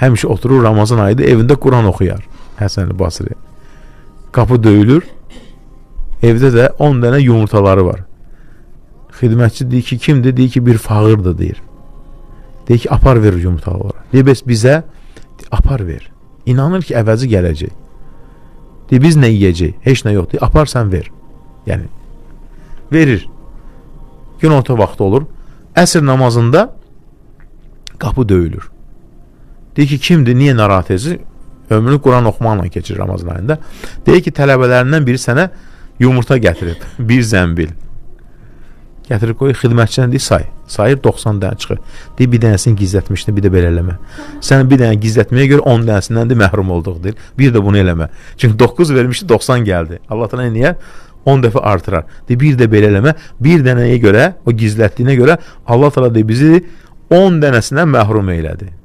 həmişə oturur Ramazan ayında evində Quran oxuyar. Həsən Basri. Qapı döyülür. Evdə də 10 dənə yumurtaları var. Xidmətçi deyir ki, kimdir? Deyir ki, bir fağırdır, deyir. Deyir ki, apar ver yumurtaları. Deyir, bəs bizə apar ver. İnanır ki, əvəzi gələcək. Deyir, biz nə yiyəcək? Heç nə yox. Deyir, apar sən ver. Yəni, verir. Günorta vaxtı olur. Əsr namazında qapı döyülür. Deyir ki, kimdir? Niyə narahat edir? Ömrünü Quran oxumaqla keçir Ramazan ayında. Deyir ki, tələbələrindən biri sənə yumurta gətirib. Bir zəmbil. Gətirib qoyur, xidmətçidən deyir, say. Sayır, 90 dənə çıxır. Deyir, bir dənəsini gizlətmişdi, bir də belə eləmə. Sən bir dənə gizlətməyə görə 10 dənəsindən də məhrum olduq, deyir. Bir də bunu eləmə. Çünki 9 vermişdi, 90 gəldi. Allah təala niyə? 10 dəfə artırar. Deyir, bir də belə eləmə. Bir dənəyə görə, o gizlətdiyinə görə Allah təala deyir, bizi 10 dənəsindən məhrum eylədi.